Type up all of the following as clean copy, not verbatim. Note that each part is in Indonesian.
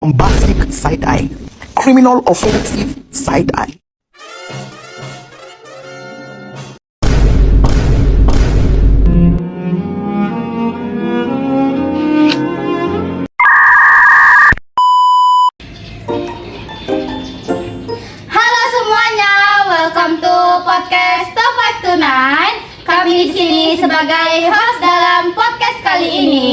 bombastic side eye, criminal offensive side eye. Halo semuanya, welcome to podcast Top 5 to 9. Kami di sini sebagai host dalam podcast kali ini.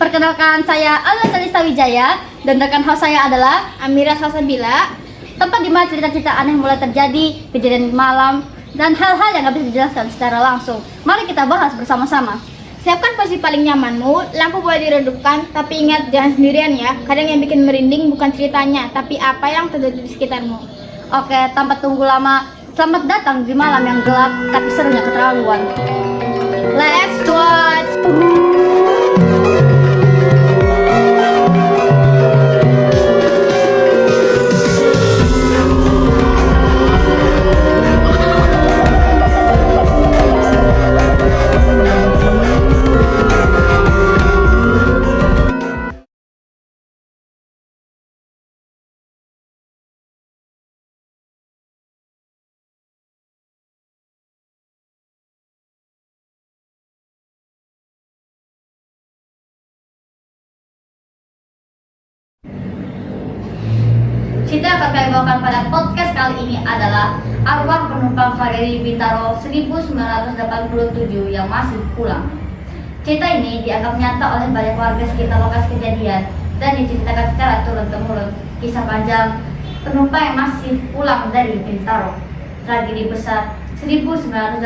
Perkenalkan, saya Alda Salista Wijaya dan rekan host saya adalah Amira Salsabila. Tempat di mana cerita-cerita aneh mulai terjadi, kejadian malam dan hal-hal yang gak bisa dijelaskan secara langsung. Mari kita bahas bersama-sama. Siapkan posisi paling nyamanmu, lampu boleh diredupkan, tapi ingat jangan sendirian ya. Kadang yang bikin merinding bukan ceritanya, tapi apa yang terjadi di sekitarmu. Oke, tanpa tunggu lama, selamat datang di malam yang gelap tapi serunya keterlaluan. Let's watch! Cerita yang akan kami bawakan pada podcast kali ini adalah arwah penumpang KRI Bintaro 1987 yang masih pulang. Cerita ini dianggap nyata oleh banyak warga sekitar lokasi kejadian dan diceritakan secara turun-temurun. Kisah panjang penumpang yang masih pulang dari Bintaro. Tragedi besar 1987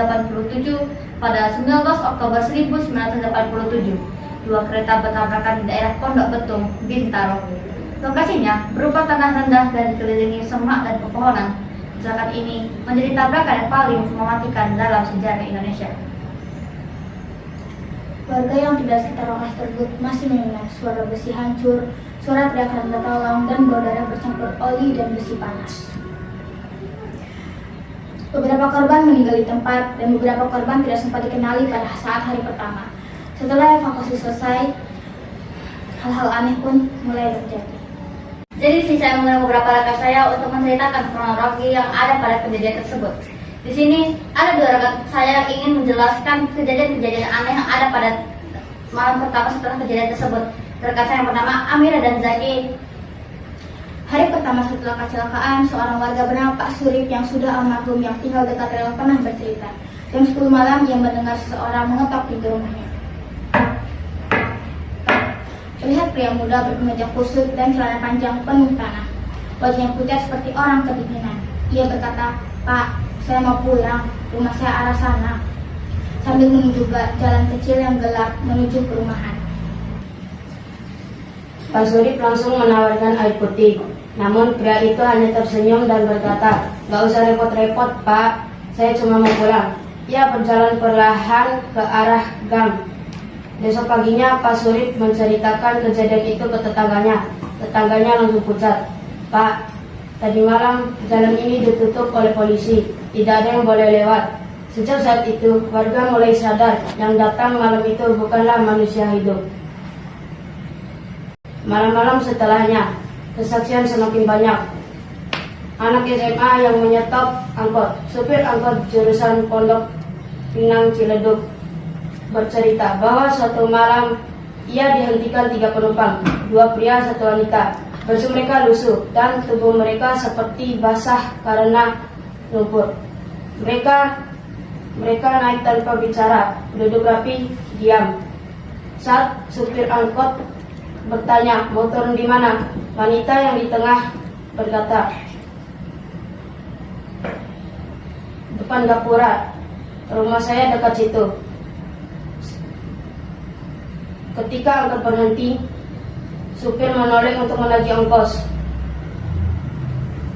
pada 19 Oktober 1987. Dua kereta bertabrakan di daerah Pondok Betung, Bintaro. Lokasinya berupa tanah rendah dan dikelilingi semak dan pepohonan. Kecelakaan ini menjadi tabrakan yang paling mematikan dalam sejarah Indonesia. Warga yang tidak sekitar lokasi tersebut masih mendengar suara besi hancur, suara teriakan minta tolong, dan bau darah bercampur oli dan besi panas. Beberapa korban meninggal di tempat dan beberapa korban tidak sempat dikenali pada saat hari pertama. Setelah evakuasi selesai, hal-hal aneh pun mulai terjadi. Jadi saya mengundang beberapa rekan saya untuk menceritakan kronologi yang ada pada kejadian tersebut. Di sini ada dua rekan saya yang ingin menjelaskan kejadian-kejadian aneh yang ada pada malam pertama setelah kejadian tersebut. Rekan saya yang pertama Amira dan Zaki. Hari pertama setelah kecelakaan, seorang warga bernama Pak Surip yang sudah almarhum yang tinggal dekat rel pernah bercerita. Jam 10 malam ia mendengar seseorang mengetok pintu rumahnya. Terlihat pria muda berkemeja kusut dan celana panjang penuh tanah. Wajahnya pucat seperti orang kedinginan. Ia berkata, "Pak, saya mau pulang, rumah saya arah sana." Sambil menuju jalan kecil yang gelap menuju perumahan. Pak Surip langsung menawarkan air putih. Namun pria itu hanya tersenyum dan berkata, "Gak usah repot-repot, Pak. Saya cuma mau pulang." Ia berjalan perlahan ke arah gang. Besok paginya Pak Surip menceritakan kejadian itu ke tetangganya. Tetangganya langsung pucat. "Pak, tadi malam jalan ini ditutup oleh polisi. Tidak ada yang boleh lewat." Sejak saat itu warga mulai sadar yang datang malam itu bukanlah manusia hidup. Malam-malam setelahnya kesaksian semakin banyak. Anak SMA yang menyetop angkot, supir angkot jurusan Pondok Pinang Ciledug, bercerita bahwa suatu malam ia dihentikan 3 penumpang, 2 pria, 1 wanita. Baju mereka lusuh dan tubuh mereka seperti basah karena lumpur. Mereka naik tanpa bicara, duduk rapi, diam. Saat supir angkot bertanya, "Mau turun di mana?" Wanita yang di tengah berkata, "Depan Gapura, rumah saya dekat situ." Ketika angkot berhenti, supir menoleh untuk menagih ongkos.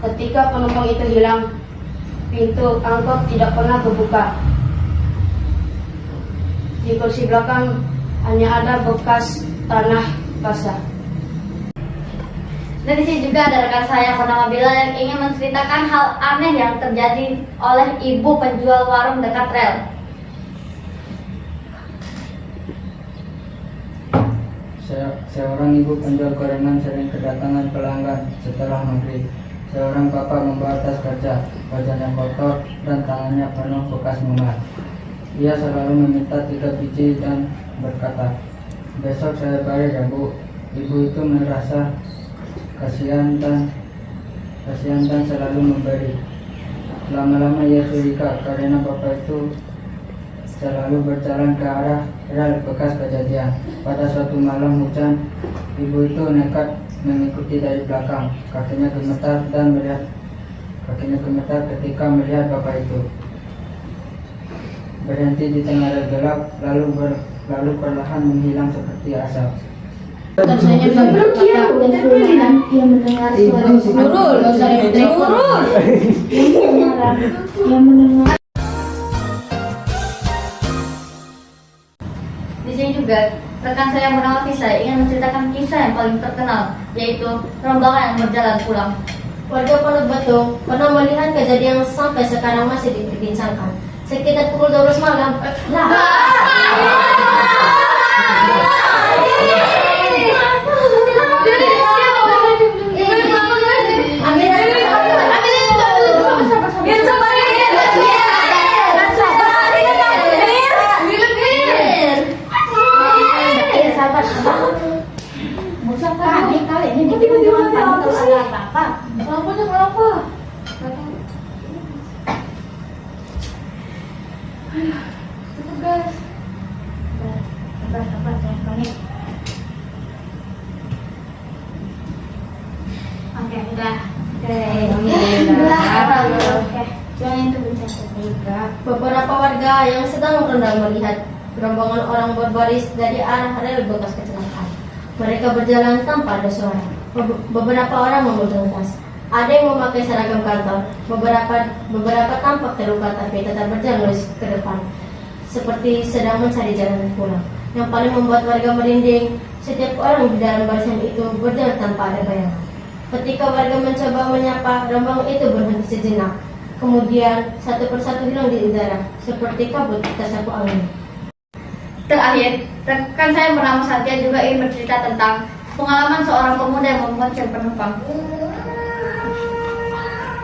Ketika penumpang itu hilang, pintu angkot tidak pernah kebuka. Di kursi belakang hanya ada bekas tanah basah. Dan di sini juga ada rekan saya yang bernama Bila yang ingin menceritakan hal aneh yang terjadi oleh ibu penjual warung dekat rel. Seorang ibu penjual gorengan sering kedatangan pelanggan setelah maghrib. Seorang bapak membawa tas kerja, wajahnya kotor dan tangannya penuh bekas mumat. Ia selalu meminta 3 biji dan berkata, "Besok saya bayar ya Bu." Ibu itu merasa kasihan dan selalu memberi. Lama-lama ia curiga karena bapak itu selalu berjalan ke arah rel bekas kejadian. Pada suatu malam hujan, ibu itu nekat mengikuti dari belakang. Kakinya gemetar ketika melihat bapak itu berhenti di tengah rel gelap, lalu perlahan menghilang seperti asap. Tersenyum dan berkata, dan perlahan ia mendengar suara ia mendengar. Di sini juga rekan saya yang bernama Fisa ingin menceritakan kisah yang paling terkenal, yaitu rombongan yang berjalan pulang. Warga Pondok Batu pernah melihat kejadian yang sampai sekarang masih diperbincangkan. Sekitar pukul 12 malam, Kali ini dikunjungan tahu ada apa-apa. lampunya kenapa? Cepet guys. Sabar, jangan panik. Oke, udah. Oke, jangan itu bencana. Beberapa warga yang sedang merendah melihat rombongan orang berbaris dari arah rel bekas kecelakaan. Mereka berjalan tanpa ada suara. Beberapa orang memegang tas. Ada yang memakai seragam kantor. Beberapa tampak terluka tapi tetap berjalan ke depan, seperti sedang mencari jalan pulang. Yang paling membuat warga merinding, setiap orang di dalam barisan itu berjalan tanpa ada bayangan. Ketika warga mencoba menyapa, rombongan itu berhenti sejenak. Kemudian satu persatu hilang di udara, seperti kabut tersapu angin. Terakhir, rekan saya yang bernama Satya juga ingin bercerita tentang pengalaman seorang pemuda yang membonceng penumpang.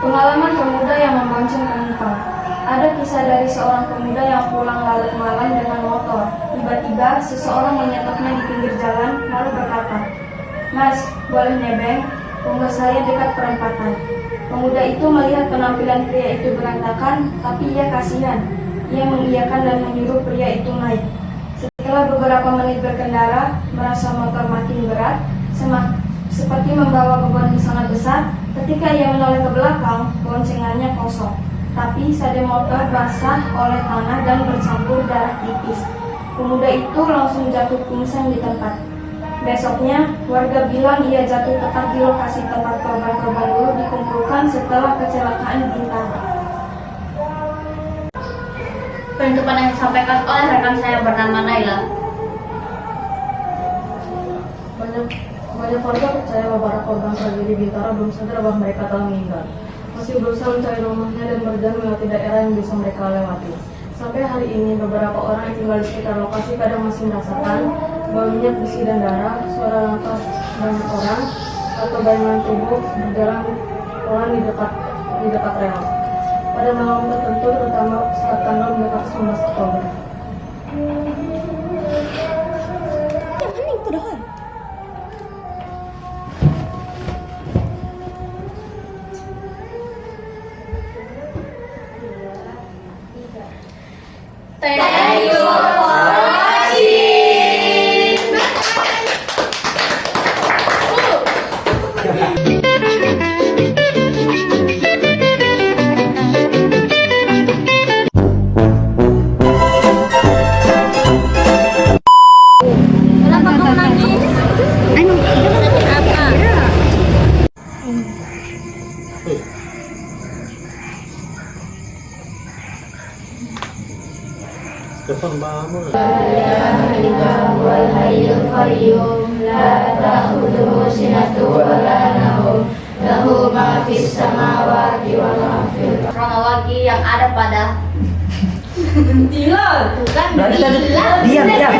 Pengalaman pemuda yang membonceng penumpang. Ada kisah dari seorang pemuda yang pulang larut malam dengan motor. Tiba-tiba seseorang menyetopnya di pinggir jalan lalu berkata, "Mas, boleh nebeng? Rumah saya dekat perempatan." Pemuda itu melihat penampilan pria itu berantakan, tapi ia kasihan. Ia mengiyakan dan menyuruh pria itu naik. Setelah beberapa menit berkendara, merasa motor makin berat, seperti membawa beban sangat besar. Ketika ia menoleh ke belakang, boncengannya kosong. Tapi sadel motor basah oleh tanah dan bercampur darah tipis. Pemuda itu langsung jatuh pingsan di tempat. Besoknya, warga bilang ia jatuh tepat di lokasi tempat korban-korban dulu dikumpulkan setelah kecelakaan Bintaro. Penutupan yang disampaikan oleh rekan saya bernama Naila. Banyak warga percaya bahwa para korban tragedi Bintaro belum sadar bahwa mereka telah meninggal. Masih berusaha mencari rumahnya dan berjalan melewati daerah yang bisa mereka lewati. Sampai hari ini, beberapa orang yang tinggal di sekitar lokasi kadang masih merasakan bau minyak, besi dan darah, suara langkah banyak orang, atau bayangan tubuh berjalan pelan di dekat rel. Pada malam tertentu, terutama saat tanggal mendekati 19 Oktober. Thank you for Telepon mama. kronologi yang ada pada Bukan Berarti tadi gila. diam.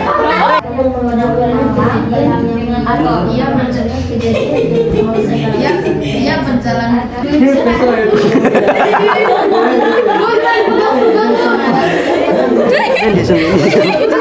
Atau ia mencegah kejadian ia berjalan Kan dia sendiri.